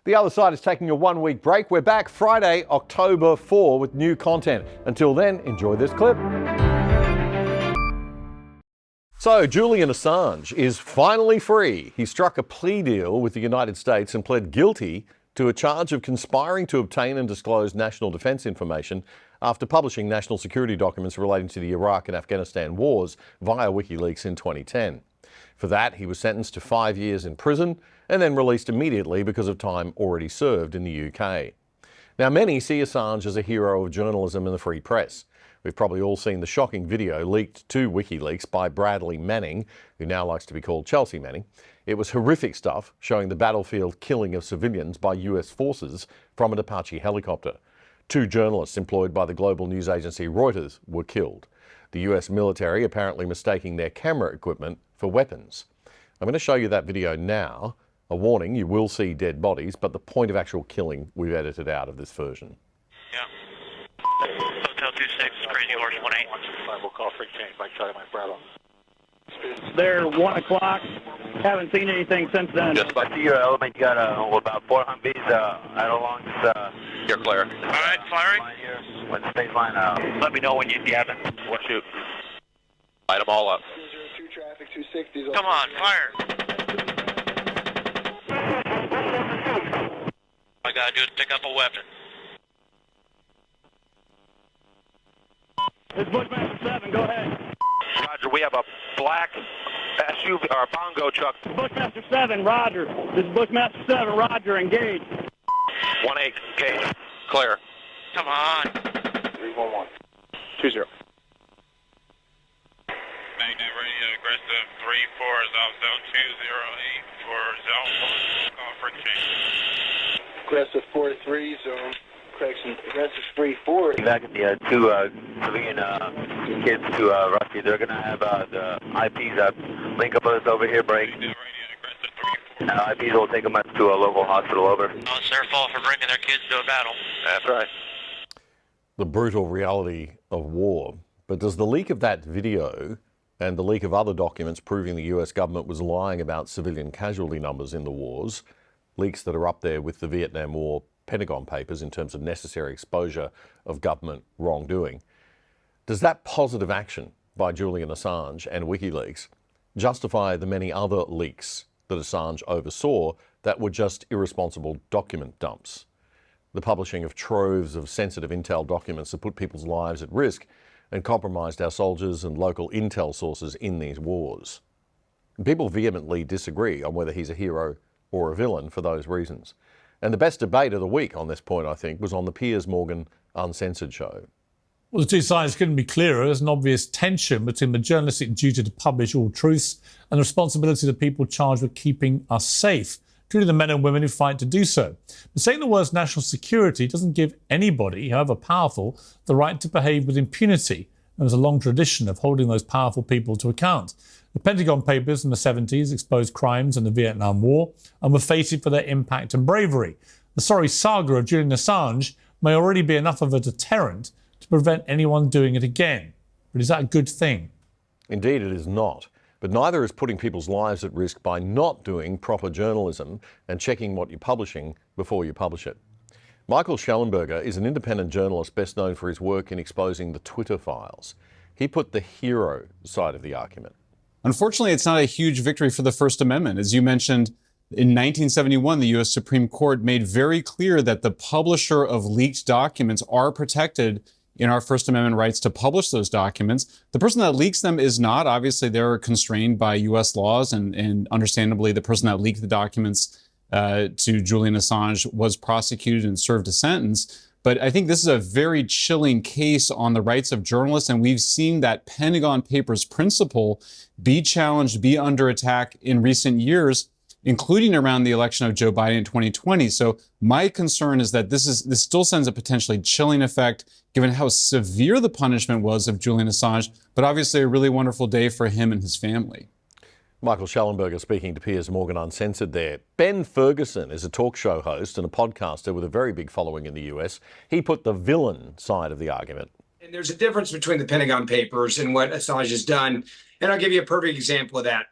The Other Side is taking a one-week break. We're back Friday, October 4 with new content. Until then, enjoy this clip. So, Julian Assange is finally free. He struck a plea deal with the United States and pled guilty to a charge of conspiring to obtain and disclose national defense information after publishing national security documents relating to the Iraq and Afghanistan wars via WikiLeaks in 2010. For that, he was sentenced to 5 years in prison and then released immediately because of time already served in the UK. Now, many see Assange as a hero of journalism and the free press. We've probably all seen the shocking video leaked to WikiLeaks by Bradley Manning, who now likes to be called Chelsea Manning. It was horrific stuff, showing the battlefield killing of civilians by US forces from an Apache helicopter. 2 journalists employed by the global news agency Reuters were killed. The US military apparently mistaking their camera equipment for weapons. I'm going to show you that video now. A warning, you will see dead bodies, but the point of actual killing we've edited out of this version. Yeah. Hotel 26, Crazy Horse 18. We'll call Freak Change by Charlie Mike Bravo. They're 1 o'clock. Haven't seen anything since then. Just by your element, you got about 4 Humvees out along this. You're clear. All right, firing. Here, when the stage line Let me know when you have it. We'll shoot. Light them all up. 202 traffic, 260. Come on, fire. All I gotta do is pick up a weapon. It's Bushmaster 7, go ahead. Roger, we have a black SUV or a bongo truck. Bushmaster 7, Roger. This is Bushmaster 7, Roger, engage. 1-8, gauge. Clear. Come on. 311. 20. Magnet radio aggressive 34 is off zone 208 for zone 1. Call for change. Aggressive 43, zone. Correction, aggressive 34. Back at the 2 civilian kids to Rusty. They're going to have the IPs link up with us over here, break. Radio aggressive 34. And IPs will take them up to a local hospital, over. Oh, it's their fault for bringing their kids to a battle. That's right. The brutal reality of war. But does the leak of that video and the leak of other documents proving the US government was lying about civilian casualty numbers in the wars, leaks that are up there with the Vietnam War Pentagon Papers in terms of necessary exposure of government wrongdoing, does that positive action by Julian Assange and WikiLeaks justify the many other leaks that Assange oversaw that were just irresponsible document dumps? The publishing of troves of sensitive intel documents that put people's lives at risk and compromised our soldiers and local intel sources in these wars. People vehemently disagree on whether he's a hero or a villain for those reasons. And the best debate of the week on this point, I think, was on the Piers Morgan Uncensored show. Well, the two sides couldn't be clearer. There's an obvious tension between the journalistic duty to publish all truths and the responsibility of the people charged with keeping us safe, including the men and women who fight to do so. But saying the words national security doesn't give anybody, however powerful, the right to behave with impunity. There was a long tradition of holding those powerful people to account. The Pentagon Papers in the 70s exposed crimes in the Vietnam War and were fated for their impact and bravery. The sorry saga of Julian Assange may already be enough of a deterrent to prevent anyone doing it again. But is that a good thing? Indeed, it is not. But neither is putting people's lives at risk by not doing proper journalism and checking what you're publishing before you publish it. Michael Schellenberger is an independent journalist best known for his work in exposing the Twitter files. He put the hero side of the argument. Unfortunately, it's not a huge victory for the First Amendment. As you mentioned, in 1971, the U.S. Supreme Court made very clear that the publisher of leaked documents are protected in our First Amendment rights to publish those documents. The person that leaks them is not. Obviously, they're constrained by U.S. laws, and understandably, the person that leaked the documents to Julian Assange was prosecuted and served a sentence. But I think this is a very chilling case on the rights of journalists, and we've seen that Pentagon Papers principle be challenged, be under attack in recent years, including around the election of Joe Biden in 2020. So my concern is that this still sends a potentially chilling effect, given how severe the punishment was of Julian Assange, but obviously a really wonderful day for him and his family. Michael Schellenberger speaking to Piers Morgan Uncensored there. Ben Ferguson is a talk show host and a podcaster with a very big following in the US. He put the villain side of the argument. And there's a difference between the Pentagon Papers and what Assange has done. And I'll give you a perfect example of that.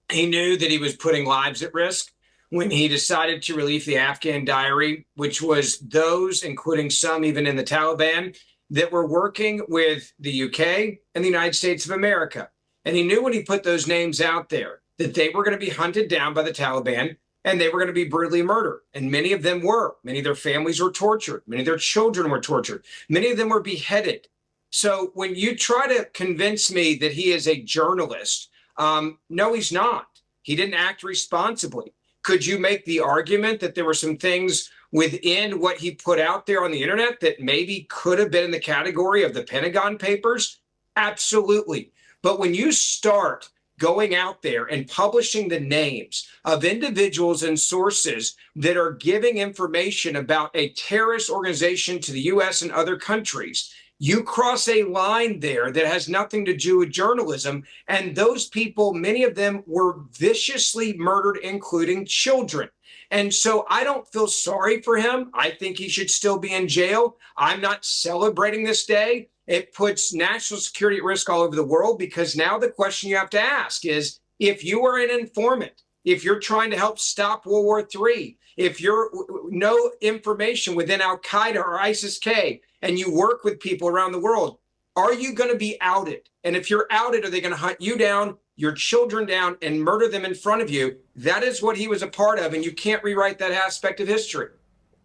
He knew that he was putting lives at risk when he decided to release the Afghan diary, which was those, including some even in the Taliban, that were working with the UK and the United States of America. And he knew when he put those names out there that they were going to be hunted down by the Taliban and they were going to be brutally murdered. And many of them were. Many of their families were tortured. Many of their children were tortured. Many of them were beheaded. So when you try to convince me that he is a journalist, no, he's not. He didn't act responsibly. Could you make the argument that there were some things within what he put out there on the internet that maybe could have been in the category of the Pentagon Papers? Absolutely. But when you start going out there and publishing the names of individuals and sources that are giving information about a terrorist organization to the U.S. and other countries, you cross a line there that has nothing to do with journalism. And those people, many of them were viciously murdered, including children. And so I don't feel sorry for him. I think he should still be in jail. I'm not celebrating this day. It puts national security at risk all over the world, because now the question you have to ask is, if you are an informant, if you're trying to help stop World War III, if you're know information within Al-Qaeda or ISIS-K, and you work with people around the world, are you going to be outed? And if you're outed, are they going to hunt you down, your children down, and murder them in front of you? That is what he was a part of, and you can't rewrite that aspect of history.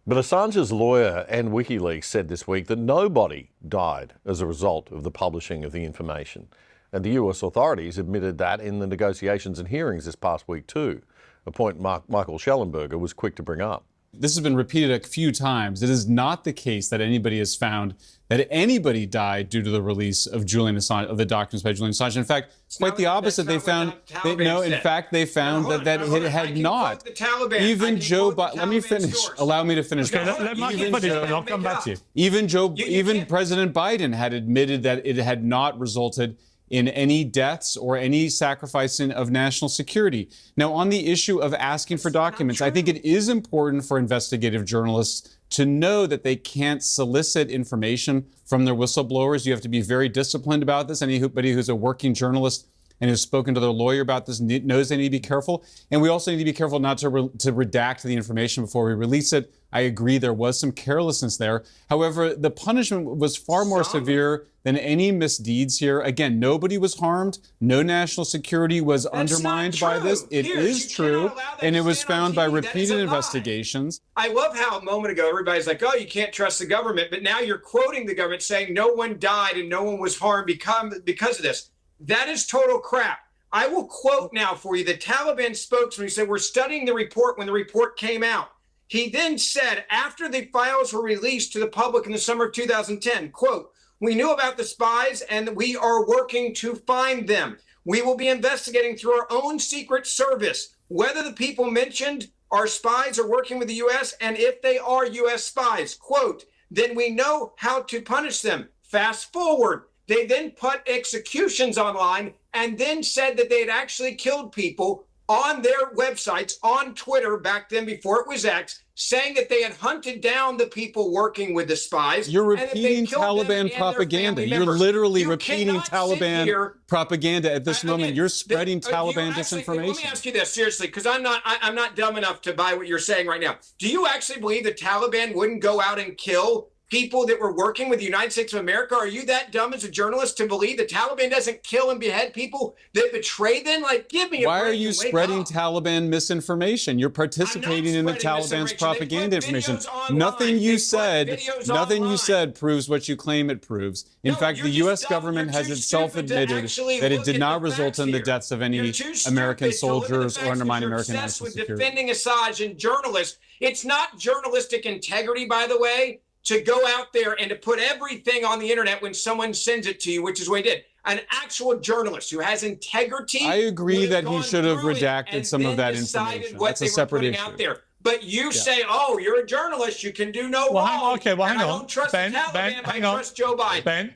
But Assange's lawyer and WikiLeaks said this week that nobody died as a result of the publishing of the information. And the US authorities admitted that in the negotiations and hearings this past week too, a point Michael Schellenberger was quick to bring up. This has been repeated a few times. It is not the case that anybody has found that anybody died due to the release of Julian Assange, of the documents by Julian Assange. In fact, quite the opposite. They found they found that it had not. Even Joe Biden. Let me finish. Allow me to finish. Okay, let me finish, and I'll come back to you. Even President Biden had admitted that it had not resulted in any deaths or any sacrificing of national security. Now, on the issue of asking for documents, I think it is important for investigative journalists to know that they can't solicit information from their whistleblowers. You have to be very disciplined about this. Anybody who's a working journalist and has spoken to their lawyer about this knows they need to be careful. And we also need to be careful not to redact the information before we release it. I agree there was some carelessness there. However, the punishment was far more severe than any misdeeds here. Again, nobody was harmed. No national security was undermined by this. It is true. And it was found by repeated investigations. I love how a moment ago everybody's like, oh, you can't trust the government. But now you're quoting the government saying no one died and no one was harmed because of this. That is total crap. I will quote now for you the Taliban spokesman who said, we're studying the report when the report came out. He then said, after the files were released to the public in the summer of 2010, quote, we knew about the spies and we are working to find them. We will be investigating through our own secret service whether the people mentioned are spies or working with the U.S. and if they are U.S. spies, quote, then we know how to punish them. Fast forward. They then put executions online and then said that they had actually killed people on their websites, on Twitter back then before it was X, saying that they had hunted down the people working with the spies. You're repeating Taliban propaganda. You're literally repeating Taliban propaganda at this moment. You're spreading Taliban disinformation. Let me ask you this seriously, because I'm not dumb enough to buy what you're saying right now. Do you actually believe the Taliban wouldn't go out and kill people that were working with the United States of America? Are you that dumb as a journalist to believe the Taliban doesn't kill and behead people that betray them? Like, give me a break. Why are you spreading Taliban misinformation? You're participating in the Taliban's propaganda information. Nothing you said proves what you claim it proves. In fact, the U.S. government has itself admitted that it did not result in the deaths of any American soldiers or undermine American national security. Defending Assange and journalists. It's not journalistic integrity, by the way, to go out there and to put everything on the internet when someone sends it to you, which is what he did. An actual journalist who has integrity. I agree that he should have redacted some of that information. That's a separate issue. Out there. But you say, oh, you're a journalist, you can do no wrong. Hang on. I don't trust Ben, the Taliban, I trust Joe Biden. Ben?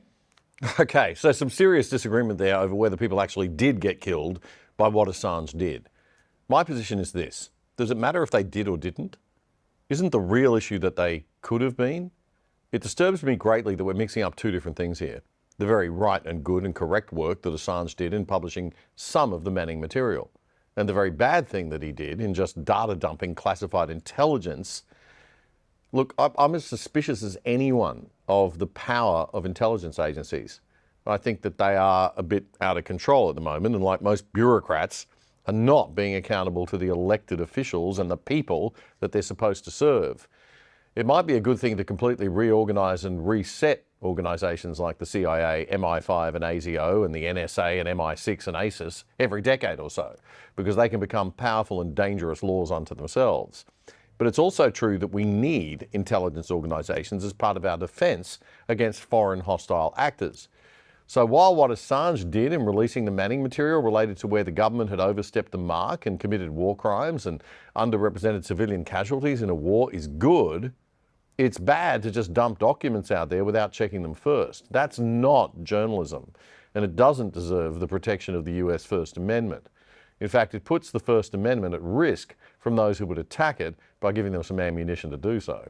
Okay, so some serious disagreement there over whether people actually did get killed by what Assange did. My position is this. Does it matter if they did or didn't? Isn't the real issue that they could have been? It disturbs me greatly that we're mixing up two different things here. The very right and good and correct work that Assange did in publishing some of the Manning material. and the very bad thing that he did in just data dumping classified intelligence. Look, I'm as suspicious as anyone of the power of intelligence agencies. I think that they are a bit out of control at the moment, and like most bureaucrats, are not being accountable to the elected officials and the people that they're supposed to serve. It might be a good thing to completely reorganise and reset organisations like the CIA, MI5 and ASIO, and the NSA and MI6 and ASIS every decade or so, because they can become powerful and dangerous laws unto themselves. But it's also true that we need intelligence organisations as part of our defence against foreign hostile actors. So while what Assange did in releasing the Manning material related to where the government had overstepped the mark and committed war crimes and underrepresented civilian casualties in a war is good, it's bad to just dump documents out there without checking them first. That's not journalism, and it doesn't deserve the protection of the US First Amendment. In fact, it puts the First Amendment at risk from those who would attack it by giving them some ammunition to do so.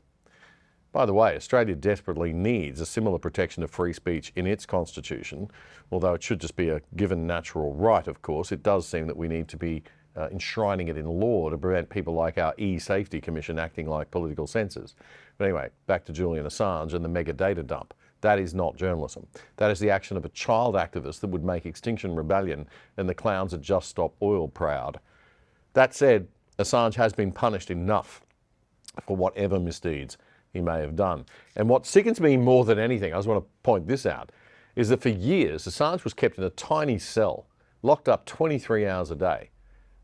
By the way, Australia desperately needs a similar protection of free speech in its constitution, although it should just be a given natural right, of course. It does seem that we need to be enshrining it in law to prevent people like our E-Safety Commission acting like political censors. But anyway, back to Julian Assange and the mega data dump. That is not journalism. That is the action of a child activist that would make Extinction Rebellion and the clowns at Just Stop Oil proud. That said, Assange has been punished enough for whatever misdeeds he may have done. And what sickens me more than anything, I just want to point this out, is that for years Assange was kept in a tiny cell, locked up 23 hours a day.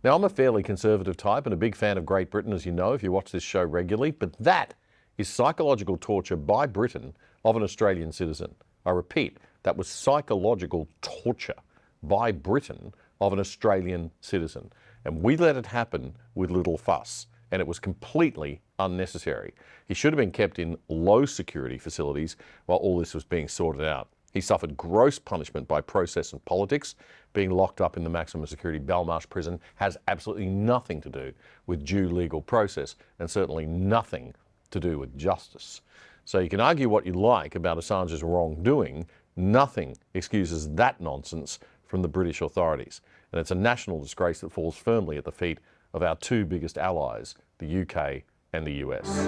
Now, I'm a fairly conservative type and a big fan of Great Britain, as you know, if you watch this show regularly, but that is psychological torture by Britain of an Australian citizen. I repeat, that was psychological torture by Britain of an Australian citizen. And we let it happen with little fuss, and it was completely unnecessary. He should have been kept in low security facilities while all this was being sorted out. He suffered gross punishment by process and politics. Being locked up in the maximum security Belmarsh prison has absolutely nothing to do with due legal process, and certainly nothing to do with justice. So you can argue what you like about Assange's wrongdoing, nothing excuses that nonsense from the British authorities. And it's a national disgrace that falls firmly at the feet of our two biggest allies, the UK and the US.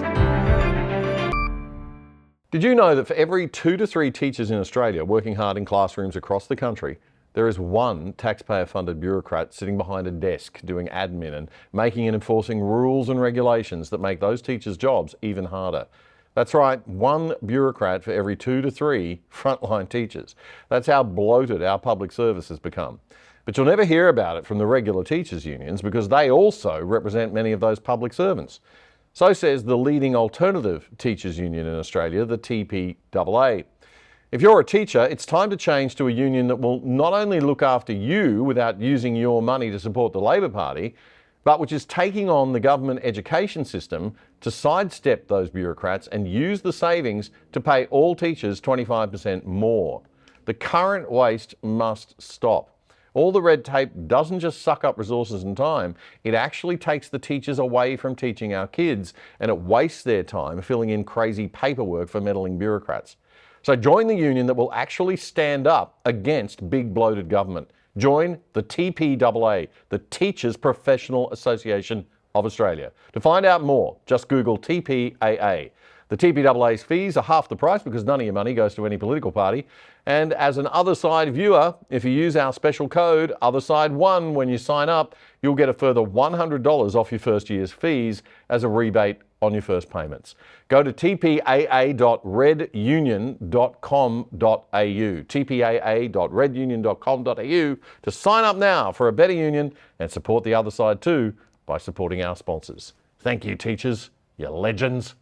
Did you know that for every 2 to 3 teachers in Australia working hard in classrooms across the country, there is one taxpayer-funded bureaucrat sitting behind a desk doing admin and making and enforcing rules and regulations that make those teachers' jobs even harder? That's right, one bureaucrat for every 2 to 3 frontline teachers. That's how bloated our public service has become. But you'll never hear about it from the regular teachers' unions because they also represent many of those public servants. So says the leading alternative teachers' union in Australia, the TPAA. If you're a teacher, it's time to change to a union that will not only look after you without using your money to support the Labor Party, but which is taking on the government education system to sidestep those bureaucrats and use the savings to pay all teachers 25% more. The current waste must stop. All the red tape doesn't just suck up resources and time, it actually takes the teachers away from teaching our kids, and it wastes their time filling in crazy paperwork for meddling bureaucrats. So join the union that will actually stand up against big bloated government. Join the TPAA, the Teachers Professional Association of Australia. To find out more, just Google TPAA. The TPAA's fees are half the price because none of your money goes to any political party. And as an Other Side viewer, if you use our special code OTHERSIDE1 when you sign up, you'll get a further $100 off your first year's fees as a rebate on your first payments. Go to tpaa.redunion.com.au, tpaa.redunion.com.au to sign up now for a better union and support the Other Side too by supporting our sponsors. Thank you, teachers, you legends.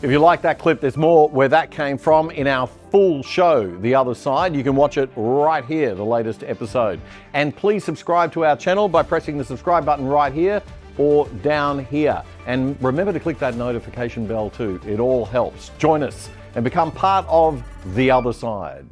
If you like that clip, there's more where that came from in our full show, The Other Side. You can watch it right here, the latest episode. And please subscribe to our channel by pressing the subscribe button right here or down here. And remember to click that notification bell too. It all helps. Join us and become part of The Other Side.